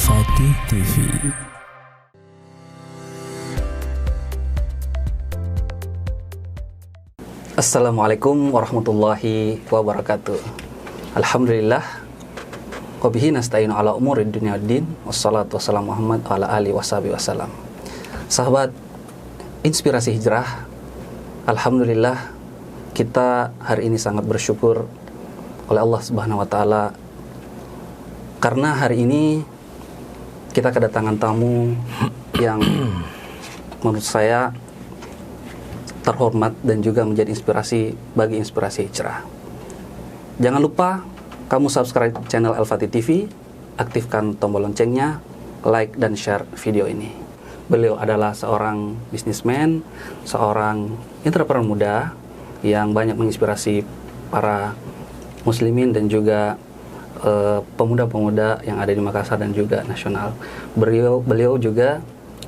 Al-Fatih TV. Assalamualaikum warahmatullahi wabarakatuh. Alhamdulillah wabihi nasta'inu ala umurid dunia din. Wassalatu wassalamu Muhammad ala alihi washabihi wasallam. Sahabat Inspirasi Hijrah, alhamdulillah kita hari ini sangat bersyukur oleh Allah Subhanahu wa taala karena hari ini kita kedatangan tamu yang menurut saya terhormat dan juga menjadi inspirasi bagi Inspirasi Hijrah. Jangan lupa kamu subscribe channel Al-Fatih TV, aktifkan tombol loncengnya, like dan share video ini. Beliau adalah seorang bisnismen, seorang entrepreneur muda yang banyak menginspirasi para muslimin dan juga pemuda-pemuda yang ada di Makassar dan juga nasional. Beliau juga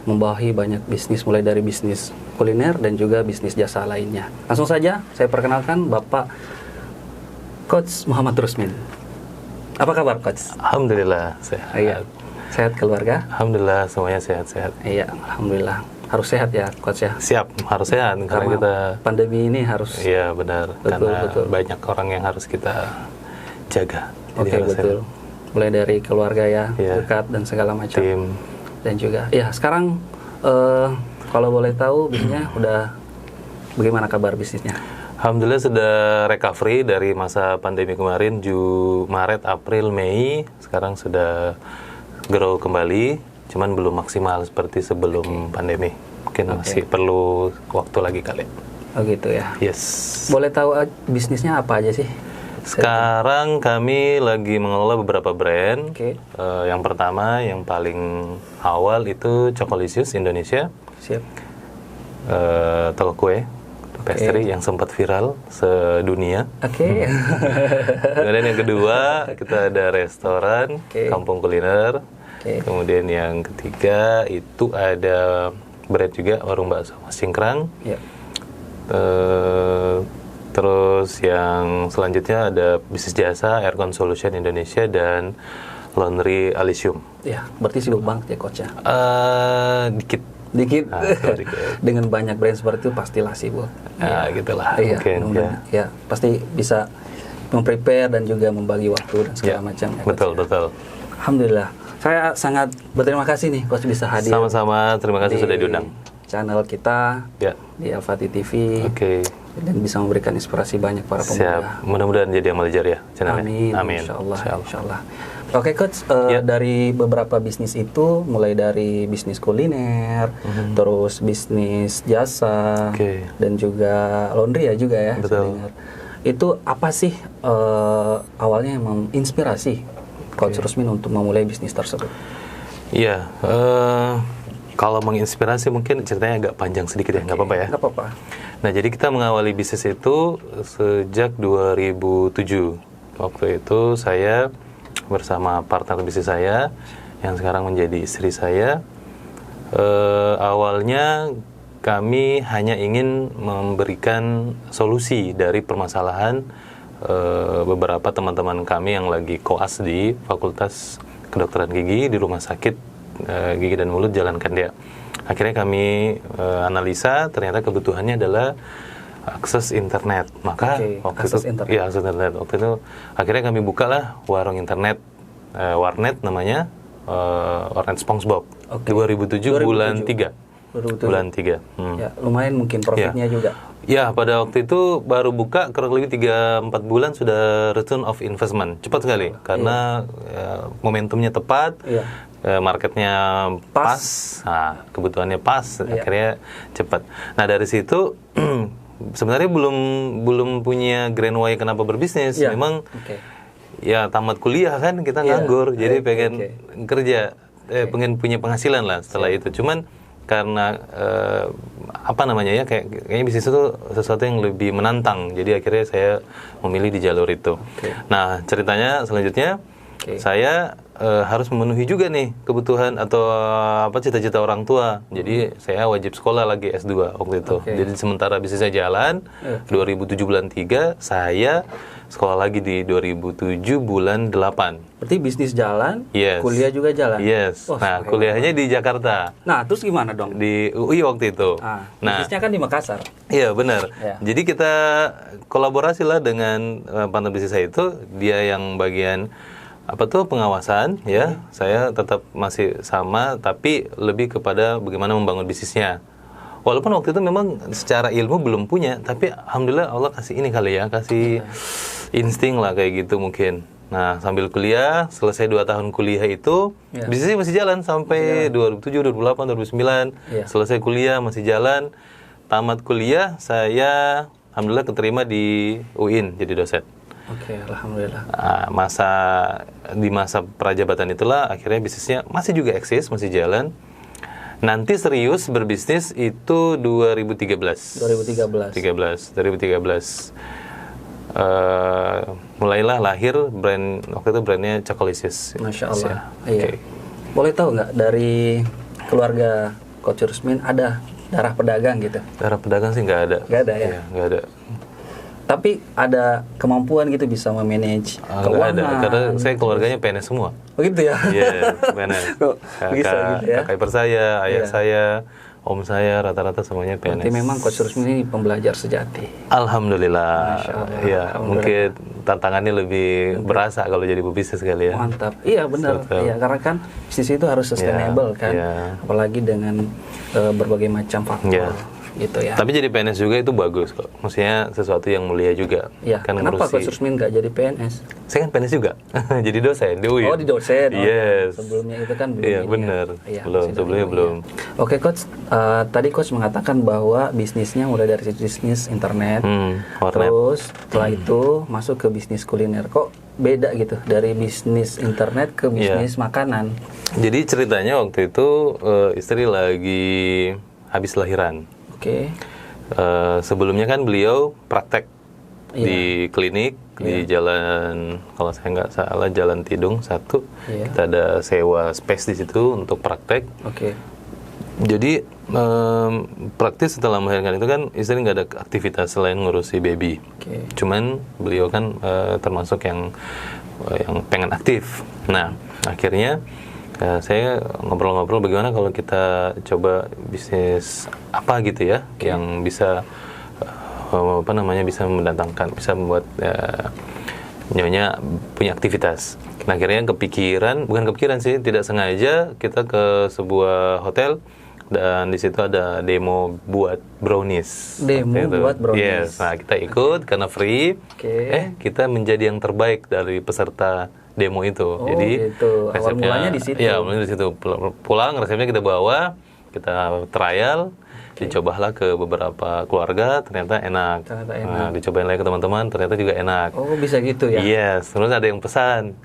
membawahi banyak bisnis, mulai dari bisnis kuliner dan juga bisnis jasa lainnya. Langsung saja saya perkenalkan Bapak Coach Muhammad Rusmin. Apa kabar Coach? Alhamdulillah sehat. Iya. Sehat keluarga? Alhamdulillah semuanya sehat-sehat. Iya, alhamdulillah. Harus sehat ya Coach ya. Siap, harus sehat karena kita pandemi ini harus. Iya benar, karena betul. banyak orang yang harus kita jaga. Oke, betul. Mulai dari keluarga ya, dekat dan segala macam. Tim. Dan juga ya sekarang kalau boleh tahu bisnisnya udah bagaimana kabar bisnisnya? Alhamdulillah sudah recovery dari masa pandemi kemarin, Maret, April, Mei. Sekarang sudah grow kembali, cuman belum maksimal seperti sebelum pandemi. Mungkin masih perlu waktu lagi kali. Oh gitu ya. Yes. Boleh tahu bisnisnya apa aja sih? Sekarang kami lagi mengelola beberapa brand. Yang pertama, yang paling awal itu Chocolicious Indonesia. Siap. Toko kue, pastry yang sempat viral sedunia. Kemudian yang kedua, kita ada restoran, kampung kuliner. Kemudian yang ketiga itu ada brand juga, warung bakso Mas Cingkrang. Terus yang selanjutnya ada bisnis jasa Aircon Solution Indonesia dan Laundry Alisium. Ya, berarti sibuk banget ya Coach ya? Dikit. Dengan banyak brand seperti itu pastilah sibuk. Gitulah. Iya, ya, pasti bisa memprepare dan juga membagi waktu dan segala macam. Ya, betul. Alhamdulillah. Saya sangat berterima kasih nih Coach bisa hadir. Sama-sama, terima kasih sudah diundang. Channel kita di Al-Fatih TV. Dan bisa memberikan inspirasi banyak para pemuda. Mudah-mudahan jadi amal jariah channelnya. Amin. Insyaallah. Oke Coach, dari beberapa bisnis itu, mulai dari bisnis kuliner, terus bisnis jasa, dan juga laundry ya juga ya. Betul. Itu apa sih awalnya yang menginspirasi Coach Rusmin untuk memulai bisnis tersebut? Iya. Kalau menginspirasi mungkin ceritanya agak panjang sedikit ya, nggak apa-apa ya? Nggak apa-apa. Nah, jadi kita mengawali bisnis itu sejak 2007. Waktu itu saya bersama partner bisnis saya, yang sekarang menjadi istri saya. Awalnya kami hanya ingin memberikan solusi dari permasalahan beberapa teman-teman kami yang lagi koas di Fakultas Kedokteran Gigi di Rumah Sakit Gigi dan Mulut Jalan Kandia. Akhirnya kami analisa, ternyata kebutuhannya adalah akses internet. Maka akses internet. Waktu itu akhirnya kami bukalah warung internet, warnet namanya, warnet SpongeBob. 2007 bulan 3. Bulan 3. Ya, lumayan mungkin profitnya juga. Ya, pada waktu itu baru buka kurang lebih 3-4 bulan sudah return of investment. Cepat sekali karena momentumnya tepat. Marketnya pas, nah, kebutuhannya pas, akhirnya cepat. Nah dari situ sebenarnya belum punya grand why kenapa berbisnis. Memang ya tamat kuliah kan kita nganggur, jadi pengen kerja, pengen punya penghasilan lah setelah itu. Cuman karena kayaknya bisnis itu sesuatu yang lebih menantang, jadi akhirnya saya memilih di jalur itu. Nah ceritanya selanjutnya saya harus memenuhi juga nih kebutuhan atau cita-cita orang tua. Jadi saya wajib sekolah lagi S2 waktu itu. Jadi sementara bisnisnya jalan, 2007 bulan 3 saya sekolah lagi di 2007 bulan 8. Berarti bisnis jalan, Yes. kuliah juga jalan. Yes. Wah, Nah, hebat. kuliahnya di Jakarta. Nah, terus gimana dong? Di UI waktu itu. Nah, Bisnisnya kan di Makassar. iya benar. Ya. Jadi kita kolaborasi lah dengan partner bisnis saya itu, dia yang bagian pengawasan ya. Saya tetap masih sama tapi lebih kepada bagaimana membangun bisnisnya. Walaupun waktu itu memang secara ilmu belum punya, tapi alhamdulillah Allah kasih ini kali ya, kasih insting lah kayak gitu mungkin. Nah, sambil kuliah, selesai 2 tahun kuliah itu, bisnisnya masih jalan sampai 2007, 2008, 2009. Selesai kuliah masih jalan. Tamat kuliah, saya alhamdulillah keterima di UIN jadi dosen. Oke, alhamdulillah. Nah, di masa prajabatan itulah akhirnya bisnisnya masih juga eksis, masih jalan. Nanti serius berbisnis itu 2013. 2013. Mulailah lahir brand, waktu itu brandnya Cokolisis. Masya Allah. Iya. Okay. Boleh tahu nggak dari keluarga Coach Rusmin ada darah pedagang gitu? Darah pedagang sih nggak ada. Nggak ada ya? Iya, nggak ada. Tapi ada kemampuan gitu bisa memanage Nggak keuangan. ada, karena saya keluarganya PNS semua. Oh gitu ya? Iya, PNS. Kok bisa gitu ya? Kakak ipar saya, ayah saya, om saya, rata-rata semuanya PNS. Berarti memang Coach Rusmin ini pembelajar sejati. Alhamdulillah. Masya Allah, Ya, alhamdulillah. mungkin tantangannya lebih berasa kalau jadi pebisnis kali ya. Mantap. Iya benar. Iya, karena kan bisnis itu harus sustainable kan. Iya. Apalagi dengan berbagai macam faktor. Iya. Gitu ya. Tapi jadi PNS juga itu bagus kok. Maksudnya sesuatu yang mulia juga. Iya. Kan Kenapa ngurusi- Coach Rusmin nggak jadi PNS? Saya kan PNS juga. Jadi dosen di UIN. Oh, di dosen. Oh, Yes. Sebelumnya itu kan belum. Iya, ini benar. ya. Iya, Belum, masih sebelumnya dulu, belum. ya. Oke, Coach. Tadi Coach mengatakan bahwa bisnisnya mulai dari bisnis internet. warnet. Terus setelah itu masuk ke bisnis kuliner. Kok beda gitu dari bisnis internet ke bisnis makanan? Jadi ceritanya waktu itu istri lagi habis lahiran. Oke. Sebelumnya kan beliau praktek di klinik di jalan, kalau saya nggak salah Jalan Tidung 1. Kita ada sewa space di situ untuk praktek. Oke. Jadi praktis setelah melahirkan itu kan istri nggak ada aktivitas selain ngurusi baby. Cuman beliau kan termasuk yang pengen aktif. Nah akhirnya saya ngobrol-ngobrol bagaimana kalau kita coba bisnis apa gitu ya yang bisa bisa mendatangkan, bisa membuat nyonya punya aktivitas. Nah akhirnya bukan kepikiran sih, tidak sengaja kita ke sebuah hotel dan di situ ada demo buat brownies. Buat brownies. Yes, nah kita ikut karena free. Kita menjadi yang terbaik dari peserta demo itu. Jadi gitu. Awal mulanya di situ. Iya, mulanya di situ. Pulang resepnya kita bawa, kita trial, dicobalah ke beberapa keluarga, ternyata enak. Nah, dicobain lagi ke teman-teman, ternyata juga enak. Oh, bisa gitu ya? Yes, terus ada yang pesan,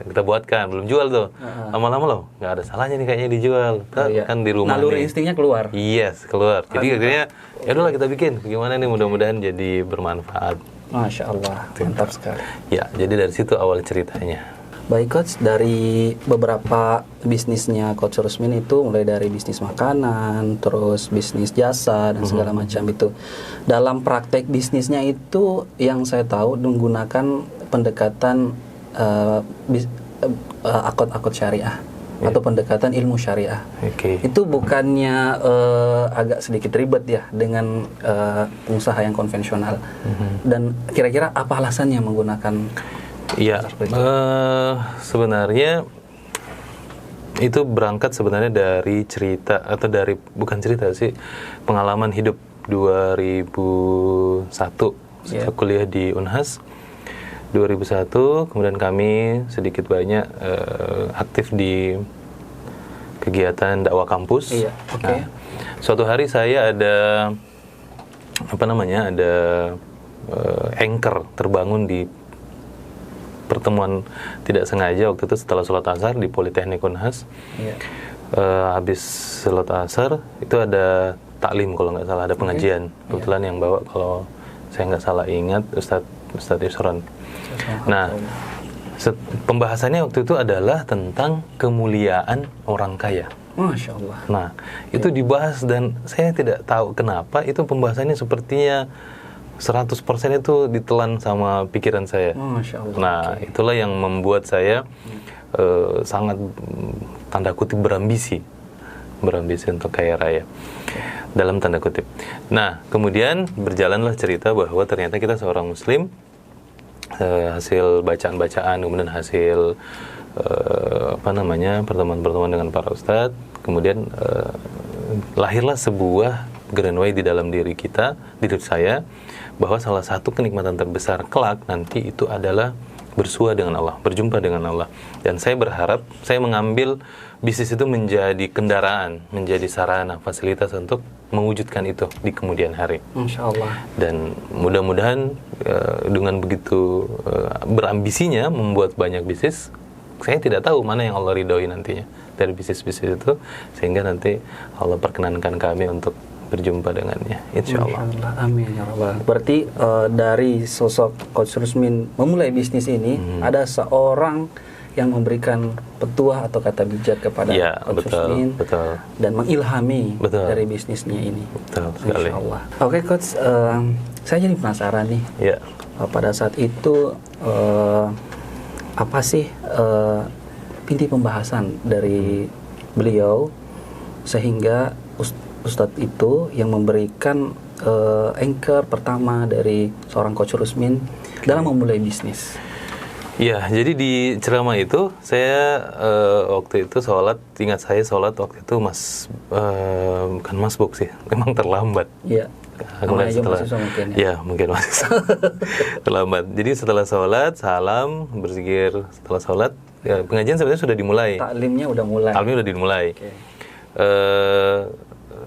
kita buatkan, belum jual tuh. Lama-lama loh, nggak ada salahnya nih kayaknya dijual. Kan di rumah naluri nih. instingnya keluar. Yes, keluar. Jadi akhirnya, ya udahlah kita bikin. Gimana nih, mudah-mudahan jadi bermanfaat. Masya Allah, mantap sekali. Ya, jadi dari situ awal ceritanya. Baik Coach, dari beberapa bisnisnya Coach Rusmin itu mulai dari bisnis makanan, terus bisnis jasa dan segala macam itu. Dalam praktek bisnisnya itu yang saya tahu menggunakan pendekatan akad syariah atau pendekatan ilmu syariah. Itu bukannya agak sedikit ribet ya dengan pengusaha yang konvensional. Dan kira-kira apa alasannya menggunakan? Iya, sebenarnya itu berangkat sebenarnya dari cerita atau dari bukan cerita sih, pengalaman hidup 2001 saya kuliah di Unhas 2001, kemudian kami sedikit banyak aktif di kegiatan dakwah kampus. Nah, suatu hari saya ada ada anchor terbangun di pertemuan tidak sengaja waktu itu setelah sholat asar di Politeknik Unhas. Habis sholat asar itu ada taklim kalau nggak salah, ada pengajian. Kebetulan yang bawa kalau saya nggak salah ingat Ustadz Isron. Nah Pembahasannya waktu itu adalah tentang kemuliaan orang kaya. Masya Allah. Nah, itu dibahas dan saya tidak tahu kenapa itu pembahasannya sepertinya 100% itu ditelan sama pikiran saya. Masya Allah. Nah, itulah yang membuat saya sangat tanda kutip berambisi untuk kaya raya. Dalam tanda kutip. Nah, kemudian berjalanlah cerita bahwa ternyata kita seorang muslim, hasil bacaan-bacaan, kemudian hasil pertemuan-pertemuan dengan para ustadz, kemudian lahirlah sebuah granway di dalam diri saya, bahwa salah satu kenikmatan terbesar kelak nanti itu adalah bersua dengan Allah, berjumpa dengan Allah. Dan saya berharap saya mengambil bisnis itu menjadi kendaraan, menjadi sarana, fasilitas untuk mewujudkan itu di kemudian hari. Masya Allah. Dan mudah-mudahan dengan begitu berambisinya membuat banyak bisnis, saya tidak tahu mana yang Allah ridhoi nantinya dari bisnis-bisnis itu, sehingga nanti Allah perkenankan kami untuk berjumpa dengannya, insya Allah. Amin ya Allah. Berarti dari sosok Coach Rusmin memulai bisnis ini, ada seorang yang memberikan petuah atau kata bijak kepada Coach Rusmin dan mengilhami dari bisnisnya ini. Betul sekali. Insya Allah. Oke Coach, saya jadi penasaran nih. Ya. Pada saat itu apa sih inti pembahasan dari beliau sehingga Ustadz itu yang memberikan anchor pertama dari seorang Coach Rusmin dalam memulai bisnis? Ya, jadi di ceramah itu saya waktu itu ingat saya sholat waktu itu bukan masbuk sih, memang terlambat. Iya. Mungkin masih terlambat. Jadi setelah sholat, salam, berzikir. Setelah sholat, ya, pengajian sebenarnya sudah dimulai. Taklimnya udah dimulai. Okay.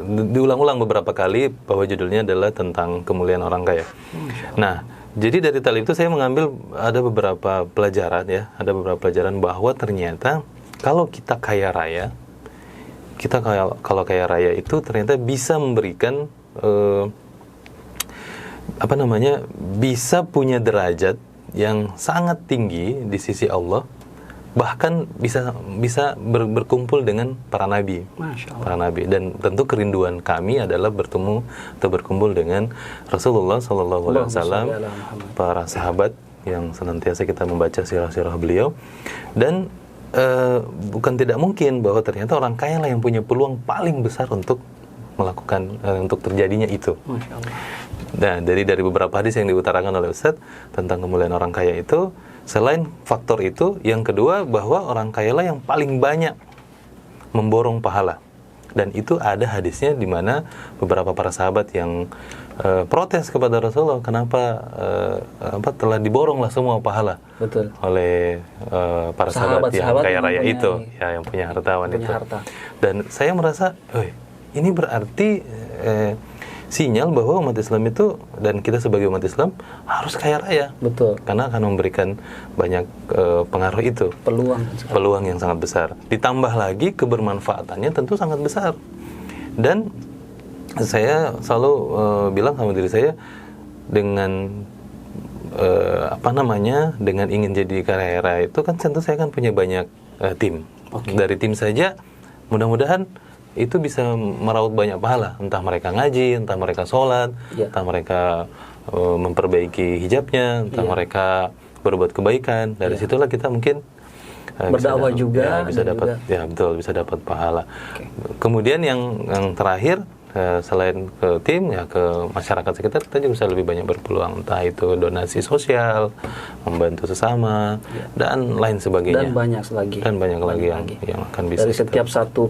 Diulang-ulang beberapa kali bahwa judulnya adalah tentang kemuliaan orang kaya. Nah, jadi dari taklim itu saya mengambil ada beberapa pelajaran bahwa ternyata kalau kita kaya raya, kalau kaya raya itu ternyata bisa memberikan bisa punya derajat yang sangat tinggi di sisi Allah, bahkan bisa berkumpul dengan para nabi. Dan tentu kerinduan kami adalah bertemu atau berkumpul dengan Rasulullah SAW, para sahabat yang senantiasa kita membaca sirah-sirah beliau. Dan bukan tidak mungkin bahwa ternyata orang kaya lah yang punya peluang paling besar untuk melakukan untuk terjadinya itu. Nah, dari beberapa hadis yang diutarakan oleh Ustadz tentang kemuliaan orang kaya itu, selain faktor itu, yang kedua bahwa orang kaya lah yang paling banyak memborong pahala. Dan itu ada hadisnya di mana beberapa para sahabat yang protes kepada Rasulullah, kenapa telah diboronglah semua pahala. Betul. Oleh para sahabat yang kaya raya itu, ya, yang punya hartawan itu. Dan saya merasa, ini berarti sinyal bahwa umat Islam itu, dan kita sebagai umat Islam harus kaya raya. Betul. Karena akan memberikan banyak pengaruh itu. Peluang yang sangat besar. Ditambah lagi kebermanfaatannya tentu sangat besar. Dan saya selalu bilang sama diri saya, dengan dengan ingin jadi kaya raya itu kan tentu saya kan punya banyak tim. Dari tim saja mudah-mudahan itu bisa meraup banyak pahala, entah mereka ngaji, entah mereka sholat, entah mereka memperbaiki hijabnya, entah mereka berbuat kebaikan. Dari situlah kita mungkin berdakwah juga, bisa dapat bisa dapat pahala. Kemudian yang terakhir, selain ke tim, ya ke masyarakat sekitar, kita juga bisa lebih banyak berpeluang, entah itu donasi sosial, membantu sesama, dan lain sebagainya. Dan banyak lagi yang akan bisa. Dari setiap satu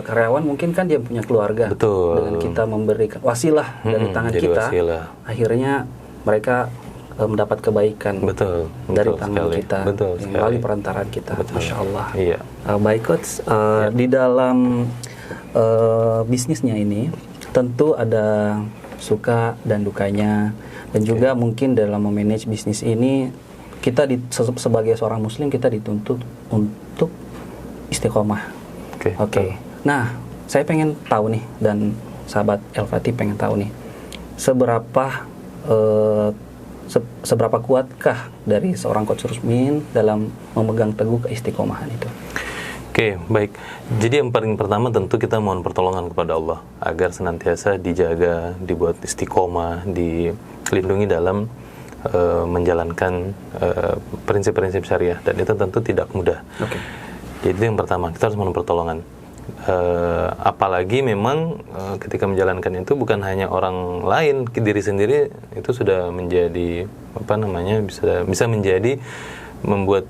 karyawan mungkin kan dia punya keluarga. Betul. Dengan kita memberikan wasilah dari tangan kita, akhirnya mereka mendapat kebaikan dari tangan kita, melalui perantaraan kita. Masya Allah. Iya. Baik Coach, di dalam bisnisnya ini tentu ada suka dan dukanya, dan juga mungkin dalam memanage bisnis ini kita sebagai seorang muslim kita dituntut untuk istiqomah. Nah, saya pengen tahu nih, dan sahabat El Fatih pengen tahu nih, seberapa seberapa kuatkah dari seorang Coach Rusmin dalam memegang teguh keistiqomahan itu? Oke, baik. Jadi yang paling pertama tentu kita mohon pertolongan kepada Allah agar senantiasa dijaga, dibuat istiqomah, dilindungi dalam menjalankan prinsip-prinsip syariah, dan itu tentu tidak mudah. Oke. Jadi yang pertama kita harus mohon pertolongan. Apalagi memang ketika menjalankan itu bukan hanya orang lain, diri sendiri itu sudah menjadi bisa menjadi membuat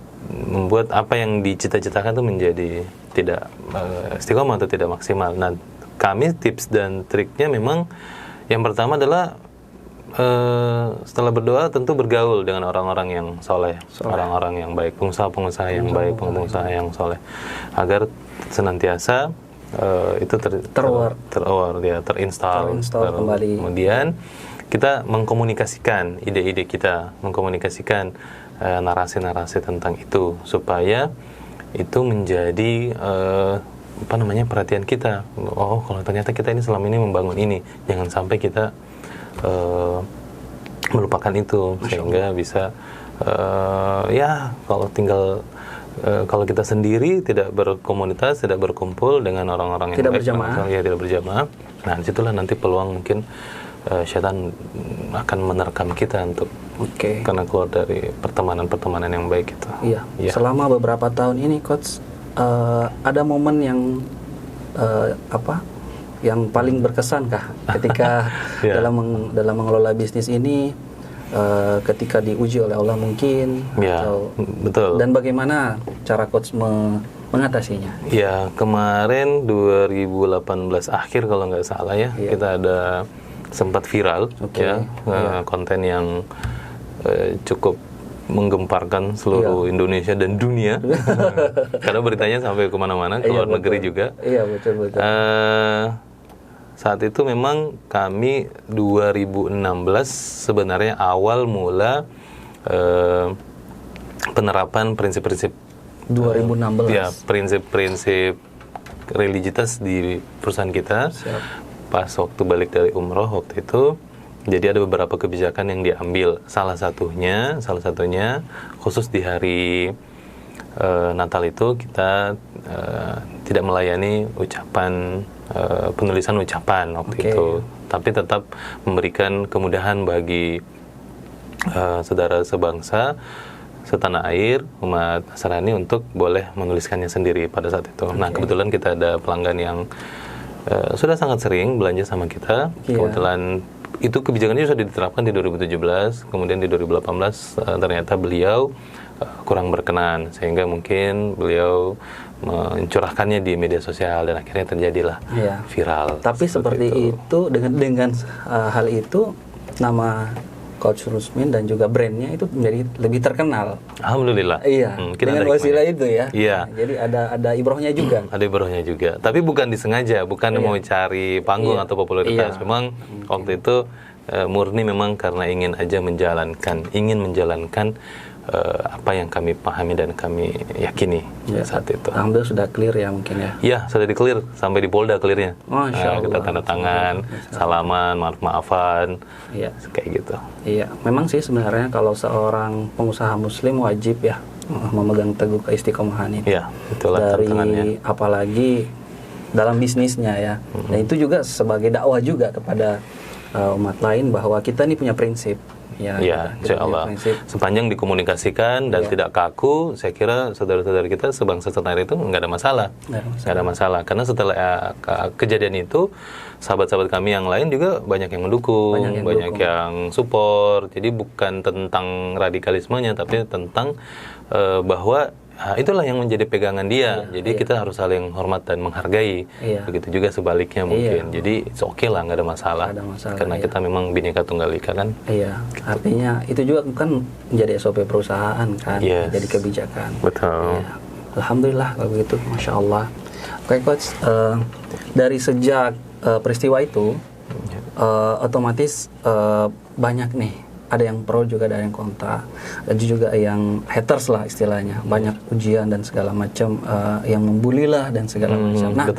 apa yang dicita-citakan itu menjadi tidak istiqomah atau tidak maksimal. Nah, kami tips dan triknya memang yang pertama adalah setelah berdoa tentu bergaul dengan orang-orang yang soleh, orang-orang yang baik, pengusaha-pengusaha yang baik, pengusaha yang soleh, agar senantiasa itu terinstall kembali. Kemudian kita mengkomunikasikan ide-ide kita, mengkomunikasikan narasi-narasi tentang itu supaya itu menjadi perhatian kita. Oh, kalau ternyata kita ini selama ini membangun ini, jangan sampai kita melupakan itu, sehingga bisa kalau kita sendiri tidak berkomunitas, tidak berkumpul dengan orang-orang yang tidak berjamaah, nah disitulah nanti peluang mungkin syaitan akan menerkam kita untuk karena keluar dari pertemanan yang baik itu. Iya. Selama beberapa tahun ini, Coach, ada momen yang yang paling berkesan kah ketika dalam mengelola bisnis ini, ketika diuji oleh Allah mungkin, atau betul. Dan bagaimana cara Coach mengatasinya? Ya, kemarin 2018 akhir kalau nggak salah kita ada sempat viral konten yang cukup menggemparkan seluruh Indonesia dan dunia karena beritanya sampai kemana-mana, ke luar negeri juga. Iya, betul. Saat itu memang kami 2016 sebenarnya awal mula penerapan prinsip-prinsip 2016 prinsip-prinsip religiusitas di perusahaan kita. Pas waktu balik dari umroh waktu itu, jadi ada beberapa kebijakan yang diambil. Salah satunya khusus di hari Natal itu kita tidak melayani penulisan ucapan waktu itu, tapi tetap memberikan kemudahan bagi saudara sebangsa, setanah air, umat Nasrani untuk boleh menuliskannya sendiri pada saat itu. Nah, kebetulan kita ada pelanggan yang sudah sangat sering belanja sama kita. Kebetulan itu kebijakannya sudah diterapkan di 2017, kemudian di 2018 ternyata beliau kurang berkenan, sehingga mungkin beliau mencurahkannya di media sosial dan akhirnya terjadilah viral. Tapi seperti itu dengan hal itu, nama Coach Rusmin dan juga brandnya itu menjadi lebih terkenal. Alhamdulillah. Dengan wasilah itu ya. Iya. Jadi ada ibrohnya juga. Ada ibrohnya juga. Tapi bukan disengaja, bukan mau cari panggung atau popularitas. Memang waktu itu murni memang karena ingin menjalankan apa yang kami pahami dan kami yakini saat itu. Alhamdulillah sudah clear ya mungkin ya. Iya, sudah di-clear sampai di Polda clearnya. Kita tanda tangan, salaman, maaf-maafan, kayak gitu. Iya, memang sih sebenarnya kalau seorang pengusaha muslim wajib ya memegang teguh keistiqomahan itu. Iya, itulah tantangannya. Apalagi dalam bisnisnya ya. Dan itu juga sebagai dakwah juga kepada umat lain bahwa kita ini punya prinsip. Insya Allah. Sepanjang dikomunikasikan dan tidak kaku, saya kira saudara-saudara kita sebangsa setanah itu nggak ada masalah. Nggak ada masalah. Karena setelah kejadian itu, sahabat-sahabat kami yang lain juga banyak yang mendukung, banyak yang support. Jadi bukan tentang radikalismenya, tapi tentang bahwa itulah yang menjadi pegangan dia. Jadi kita harus saling hormat dan menghargai. Begitu juga sebaliknya mungkin. Jadi oke lah, nggak ada masalah. Karena kita memang Bhinneka Tunggal Ika kan. Artinya itu juga kan menjadi SOP perusahaan kan, jadi kebijakan. Betul. Alhamdulillah kalau begitu, masya Allah. Oke Coach, dari sejak peristiwa itu, otomatis banyak nih. Ada yang pro juga, ada yang kontra, dan juga yang haters lah istilahnya, banyak ujian dan segala macam, yang membuli lah dan segala macam. Nah,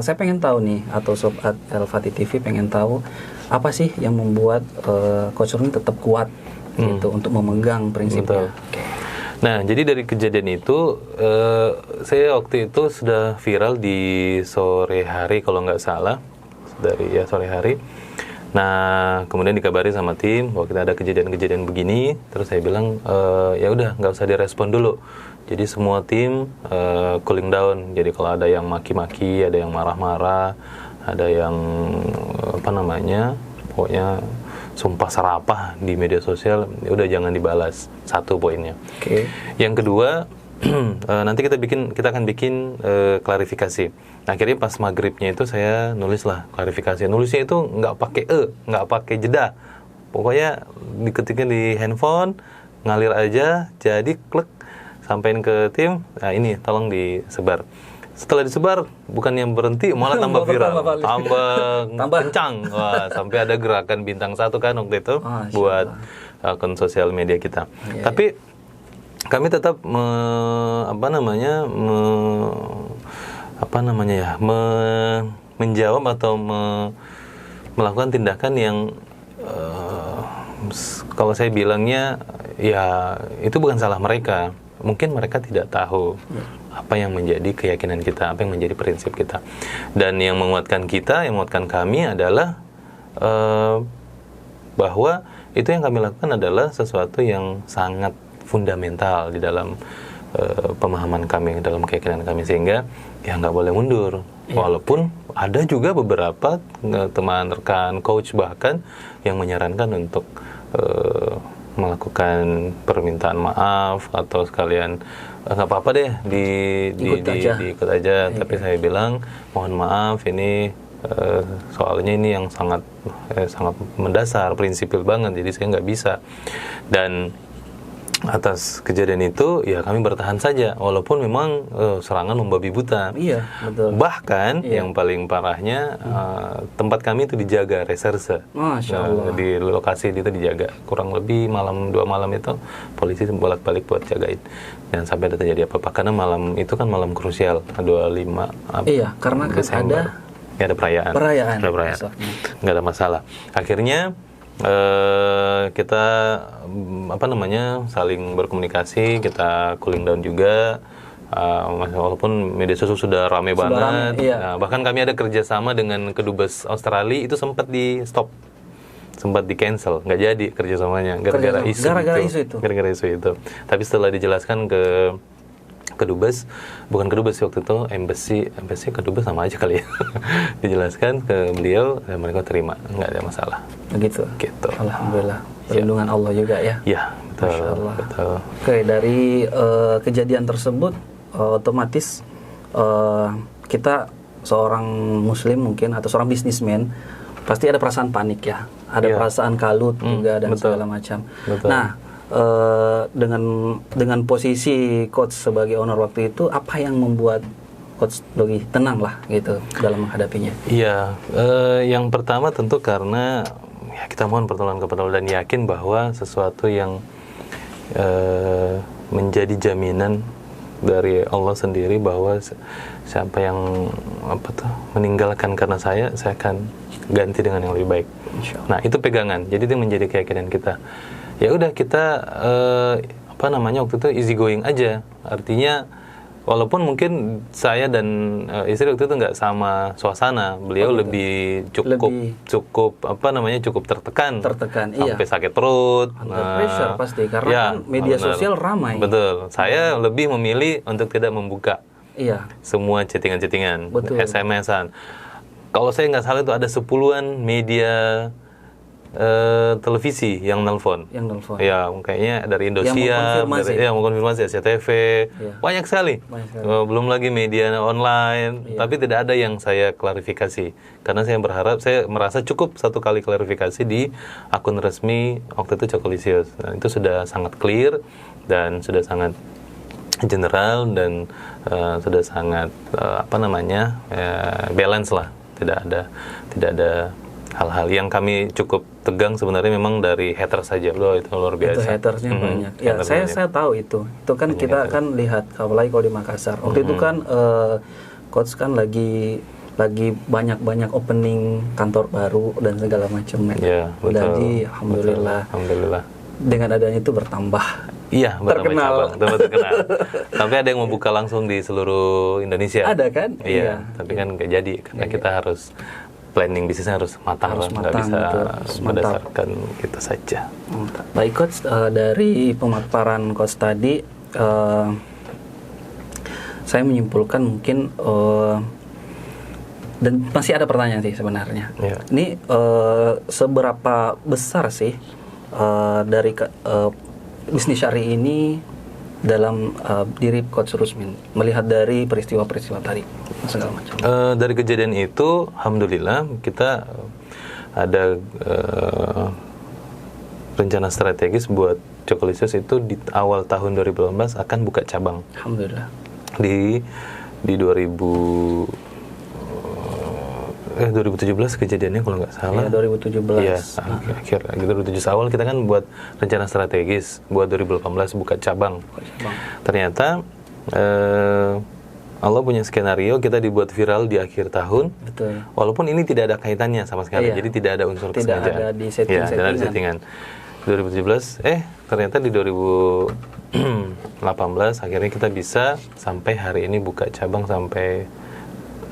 saya pengen tahu nih, atau Sobat El Fatih TV pengen tahu, apa sih yang membuat Coach Nurul tetap kuat gitu untuk memegang prinsipnya? Betul. Nah, jadi dari kejadian itu, saya waktu itu sudah viral di sore hari kalau nggak salah, sore hari. Nah, kemudian dikabari sama tim bahwa kita ada kejadian-kejadian begini. Terus saya bilang, ya udah nggak usah direspon dulu. Jadi semua tim cooling down. Jadi kalau ada yang maki-maki, ada yang marah-marah, ada yang pokoknya sumpah serapah di media sosial, ya udah jangan dibalas. Satu poinnya. Oke. Yang kedua, nanti kita akan bikin klarifikasi. Nah, akhirnya pas maghribnya itu saya nulislah klarifikasi. Nulisnya itu nggak pakai nggak pakai jeda. Pokoknya diketiknya di handphone, ngalir aja. Jadi klik, sampein ke tim. Nah, ini tolong disebar. Setelah disebar, bukan yang berhenti, malah tambah viral, tambah kencang. Wah, sampai ada gerakan bintang 1 kan waktu itu buat akun sosial media kita. Tapi kami tetap menjawab atau melakukan tindakan yang kalau saya bilangnya ya itu bukan salah mereka. Mungkin mereka tidak tahu apa yang menjadi keyakinan kita, apa yang menjadi prinsip kita. Dan yang menguatkan kami adalah bahwa itu yang kami lakukan adalah sesuatu yang sangat fundamental di dalam pemahaman kami, dalam keyakinan kami, sehingga ya nggak boleh mundur. Walaupun ada juga beberapa teman, rekan, coach bahkan yang menyarankan untuk melakukan permintaan maaf atau sekalian nggak apa-apa deh diikut aja. Tapi saya bilang mohon maaf, ini soalnya ini yang sangat mendasar, prinsipil banget, jadi saya nggak bisa. Dan atas kejadian itu ya kami bertahan saja walaupun memang serangan membabi buta. Iya, betul. Bahkan yang paling parahnya tempat kami itu dijaga reserse. Masya Allah. Di lokasi itu dijaga kurang lebih 2 malam itu polisi bolak-balik buat jagain. Dan sampai ada terjadi apa-apa karena malam itu kan malam krusial 25 Iya, karena kan ada perayaan. Nggak ada masalah. Akhirnya kita saling berkomunikasi, kita cooling down juga, walaupun media sosial sudah ramai banget. Nah, bahkan kami ada kerjasama dengan Kedubes Australia, itu sempat di stop, sempat di cancel, nggak jadi kerjasamanya gara-gara isu itu. Tapi setelah dijelaskan ke Kedubes, bukan Kedubes waktu itu, embassy Kedubes sama aja kali ya. Dijelaskan ke beliau, dan mereka terima, nggak ada masalah. Begitu. Gitu. Alhamdulillah. Perlindungan Allah juga ya. Ya, betul. Betul. Oke, dari kejadian tersebut otomatis kita seorang muslim mungkin atau seorang bisnismen pasti ada perasaan panik ya. Ada perasaan kalut juga dan segala macam. Betul. Nah, dengan posisi coach sebagai owner waktu itu, apa yang membuat coach Dogi tenang lah gitu dalam menghadapinya? Iya, yang pertama tentu karena ya kita mohon pertolongan kepada Allah dan yakin bahwa sesuatu yang menjadi jaminan dari Allah sendiri bahwa siapa yang meninggalkan karena saya akan ganti dengan yang lebih baik. Nah, itu pegangan. Jadi itu menjadi keyakinan kita. Ya udah kita waktu itu easy going aja. Artinya walaupun mungkin saya dan istri waktu itu nggak sama suasana, beliau lebih cukup tertekan sampai sakit perut, pressure pasti karena kan media sosial ramai. Betul. Saya lebih memilih untuk tidak membuka semua chattingan-chattingan, SMS-an. Kalau saya nggak salah itu ada 10-an media televisi yang nelfon. Ya, kayaknya dari Indosiar, mau konfirmasi SCTV, banyak sekali. Belum lagi media online, tapi tidak ada yang saya klarifikasi. Karena saya merasa cukup satu kali klarifikasi di akun resmi waktu itu Cokolisius. Nah, itu sudah sangat clear dan sudah sangat general dan sudah sangat balance lah. Tidak ada hal-hal yang kami cukup tegang sebenarnya memang dari haters saja. Loh, itu luar biasa. Itu hatersnya banyak. Ya, saya tahu itu. Itu kan kita kan lihat apalagi kalau di Makassar. Waktu itu kan coach kan lagi lagi banyak opening kantor baru dan segala macam. Ya, betul. Jadi alhamdulillah. Betul. Alhamdulillah. Dengan adanya itu bertambah. Iya, terkenal. Terkenal. Tapi ada yang mau buka langsung di seluruh Indonesia. Ada kan? Iya. Tapi kan nggak jadi karena kita harus planning bisnisnya harus matang, nggak bisa berdasarkan kita saja. Mantap. Baik Coach, dari pemaparan Coach tadi, saya menyimpulkan mungkin dan masih ada pertanyaan sih sebenarnya. Ya. Ini seberapa besar sih dari bisnis syari ini dalam diri Coach Rusmin melihat dari peristiwa-peristiwa tadi segala macam? Dari kejadian itu, alhamdulillah kita ada rencana strategis buat Cokolicious itu di awal tahun 2018 akan buka cabang. Alhamdulillah. Di 2017 kejadiannya kalau nggak salah. Iya, 2017. Iya, akhir 2017 awal kita kan buat rencana strategis buat 2018 buka cabang. Ternyata Allah punya skenario kita dibuat viral di akhir tahun. Betul. Walaupun ini tidak ada kaitannya sama sekali. Iya. Jadi tidak ada unsur tidak kesengajaan. ada di setting-settingan. Tidak ada di settingan. 2017 ternyata di 2018 akhirnya kita bisa sampai hari ini buka cabang sampai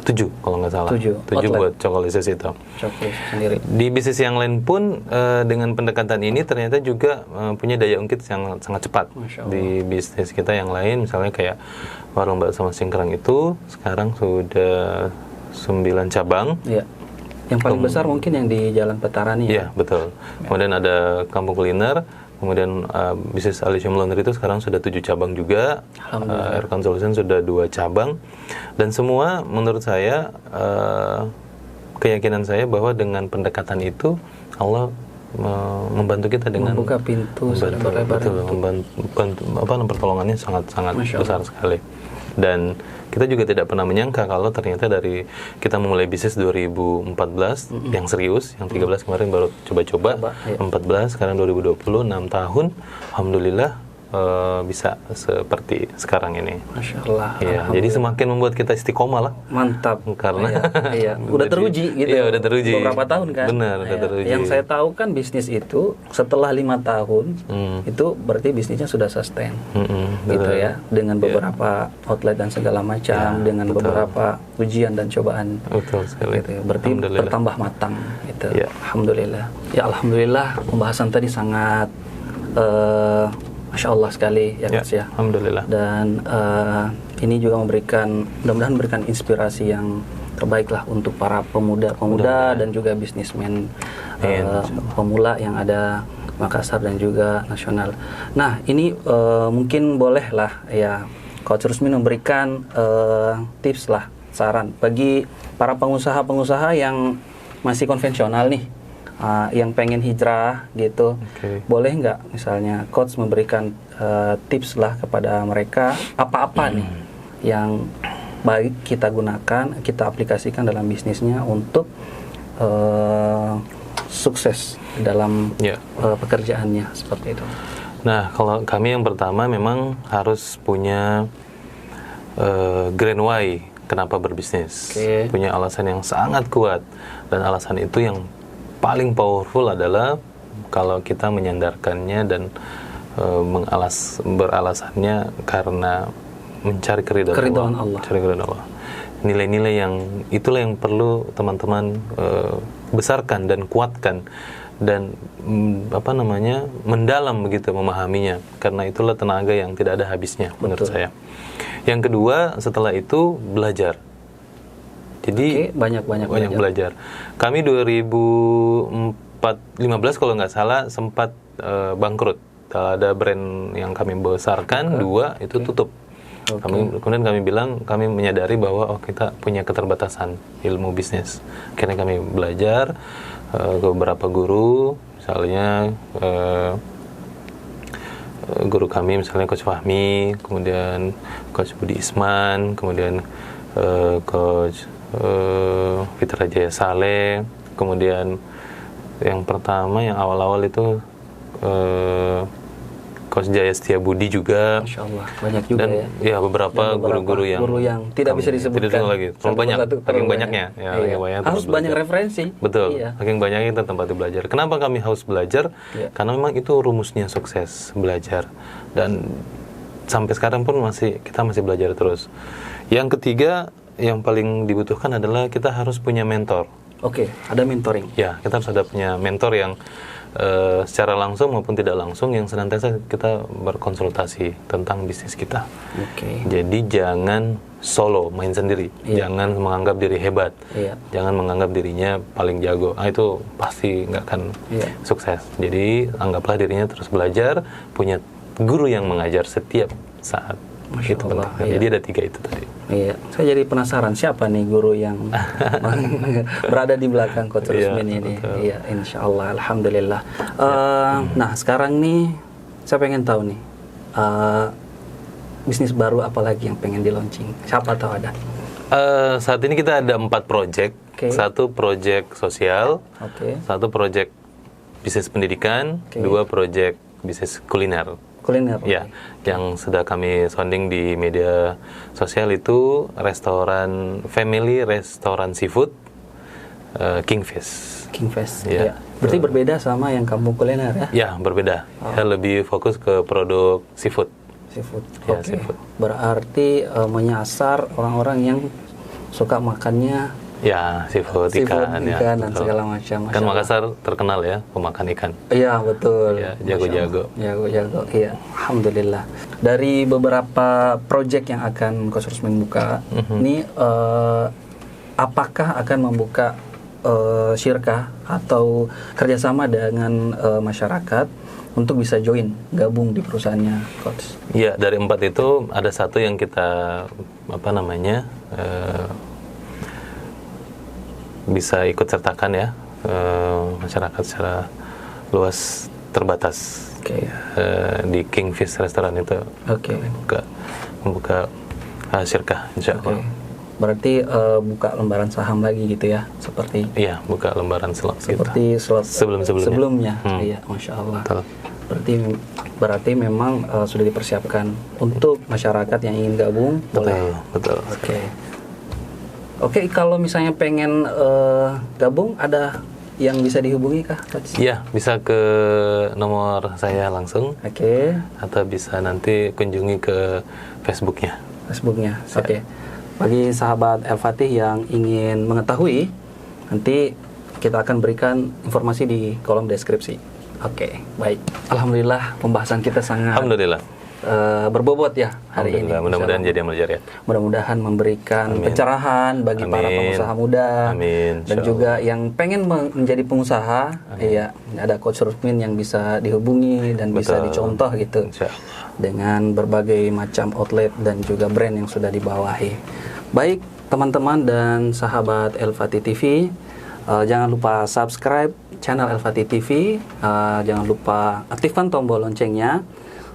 7 kalau nggak salah. 7 buat Cokolicious itu. Cokolicious sendiri. Di bisnis yang lain pun dengan pendekatan ini ternyata juga punya daya ungkit yang sangat cepat. Di bisnis kita yang lain misalnya kayak warung bakso Mas Cingkrang itu sekarang sudah 9 cabang. Iya. Yang paling besar mungkin yang di Jalan Petarani. Iya, betul. Kemudian ada Kampung Kuliner, kemudian bisnis Alicium Laundry itu sekarang sudah 7 cabang juga. Aircon Solution sudah 2 cabang. Dan semua menurut saya keyakinan saya bahwa dengan pendekatan itu Allah membantu kita dengan membuka pintu selebar-lebar. Pertolongannya sangat besar sekali. Dan kita juga tidak pernah menyangka kalau ternyata dari kita memulai bisnis 2014 yang serius, yang 13 kemarin baru coba-coba, 14 sekarang 2020, 6 tahun, alhamdulillah bisa seperti sekarang ini. Masya Allah. Ya, jadi semakin membuat kita istiqomah lah. Mantap. Karena udah teruji gitu. Iya, udah teruji. Beberapa tahun kan. Benar, udah teruji. Yang saya tahu kan bisnis itu setelah 5 tahun itu berarti bisnisnya sudah sustain. Gitu ya. Dengan beberapa outlet dan segala macam, dengan beberapa ujian dan cobaan. Betul sekali. Gitu. Berarti bertambah matang gitu. Ya. Alhamdulillah. Ya alhamdulillah pembahasan tadi sangat Masya Allah sekali ya Coach ya. Alhamdulillah. Dan ini juga mudah-mudahan memberikan inspirasi yang terbaik lah untuk para pemuda dan juga bisnismen pemula yang ada Makassar dan juga nasional. Nah ini mungkin boleh lah ya Coach Rusmin memberikan tips lah, saran bagi para pengusaha-pengusaha yang masih konvensional nih. Yang pengen hijrah gitu, boleh nggak misalnya Coach memberikan tips lah kepada mereka apa-apa nih yang baik kita gunakan, kita aplikasikan dalam bisnisnya untuk sukses dalam pekerjaannya seperti itu. Nah, kalau kami yang pertama memang harus punya grand why kenapa berbisnis, punya alasan yang sangat kuat, dan alasan itu yang paling powerful adalah kalau kita menyandarkannya dan beralasannya karena mencari keridhaan Allah. Nilai-nilai yang itulah yang perlu teman-teman besarkan dan kuatkan dan mendalam begitu memahaminya, karena itulah tenaga yang tidak ada habisnya menurut saya. Yang kedua setelah itu belajar. Jadi banyak belajar. Kami 2015 kalau nggak salah sempat bangkrut. Ada brand yang kami besarkan 2 itu tutup. Kemudian kami bilang, kami menyadari bahwa kita punya keterbatasan ilmu bisnis. Akhirnya kami belajar ke beberapa guru, misalnya guru kami misalnya Coach Fahmi, kemudian Coach Budi Isman, kemudian Coach Fitra Jaya Saleh, kemudian yang pertama yang awal-awal itu Coach Jaya Setiabudi juga. Masya Allah, banyak juga dan ya. beberapa guru-guru yang tidak bisa disebutkan. Tidak lagi. Terlalu banyak, saking banyaknya. Ya, Iya. banyak Harus banyak belajar. referensi. Betul, Iya. saking banyaknya kita tempat belajar. Kenapa kami harus belajar? Iya. Karena memang itu rumusnya sukses, belajar. Dan sampai sekarang pun kita masih belajar terus. Yang ketiga, yang paling dibutuhkan adalah kita harus punya mentor. Oke, ada mentoring. Ya, kita harus ada punya mentor yang secara langsung maupun tidak langsung yang senantiasa kita berkonsultasi tentang bisnis kita. Oke. Jadi jangan solo main sendiri, jangan menganggap diri hebat, jangan menganggap dirinya paling jago. Itu pasti nggak akan sukses. Jadi anggaplah dirinya terus belajar, punya guru yang mengajar setiap saat. Masya Itu Allah, penting. Jadi ada 3 itu tadi. Iya, saya jadi penasaran siapa nih guru yang berada di belakang Coach Rusmin ini. Betul. Iya, insya Allah, alhamdulillah. Nah, sekarang nih saya pengen tahu nih bisnis baru apa lagi yang pengen di launching? Siapa tahu ada? Saat ini kita ada 4 project. Oke. 1 project sosial, Oke. 1 project bisnis pendidikan, Oke. 2 project bisnis kuliner. Kuliner. Ya, yang sudah kami sounding di media sosial itu restoran family, restoran seafood, Kingfish. Kingfish. Ya. Iya. Berarti berbeda sama yang kampung kuliner ya? Ya, berbeda. Ya, lebih fokus ke produk seafood. Seafood. Ya, Oke. seafood. Berarti menyasar orang-orang yang suka makannya Ya, seafood, ikan, ya, dan betul. segala macam. Kan Masya Allah. Makassar terkenal ya pemakan ikan. Iya betul. Ya, Masya jago-jago. Allah. Jago-jago. Iya. Alhamdulillah. Dari beberapa project yang akan Coach Rusmin buka, ini apakah akan membuka syirkah atau kerjasama dengan masyarakat untuk bisa join gabung di perusahaannya Coach? Iya, dari 4 itu ada 1 yang kita bisa ikut sertakan ya, masyarakat secara luas terbatas. Oke. Di Kingfish restoran itu Oke. membuka syirkah insya Allah. Oke. Berarti buka lembaran saham lagi gitu ya, seperti Iya, buka lembaran slot seperti slot sebelumnya. Hmm. Iya, Masya Allah. Betul. Berarti memang sudah dipersiapkan untuk masyarakat yang ingin gabung. Boleh. Betul. Oke, kalau misalnya pengen gabung, ada yang bisa dihubungi kah, Coach? Iya, bisa ke nomor saya langsung. Oke. Atau bisa nanti kunjungi ke Facebooknya. Oke. Bagi sahabat El-Fatih yang ingin mengetahui, nanti kita akan berikan informasi di kolom deskripsi. Oke, baik. Alhamdulillah pembahasan kita sangat Alhamdulillah. berbobot ya hari ini. Mudah-mudahan jadi amal jariah. Mudah-mudahan memberikan pencerahan bagi para pengusaha muda. Amin. Dan juga yang pengen menjadi pengusaha, ya ada Coach Rusmin yang bisa dihubungi dan bisa dicontoh gitu. Insya Allah. Dengan berbagai macam outlet dan juga brand yang sudah dibawahi. Baik teman-teman dan sahabat El-Fatih TV, jangan lupa subscribe channel El-Fatih TV, jangan lupa aktifkan tombol loncengnya,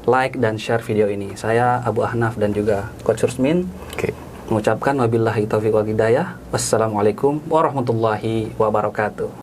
like dan share video ini. Saya Abu Ahnaf dan juga Coach Rusmin mengucapkan wabillahi taufiq wal hidayah. Wassalamualaikum warahmatullahi wabarakatuh.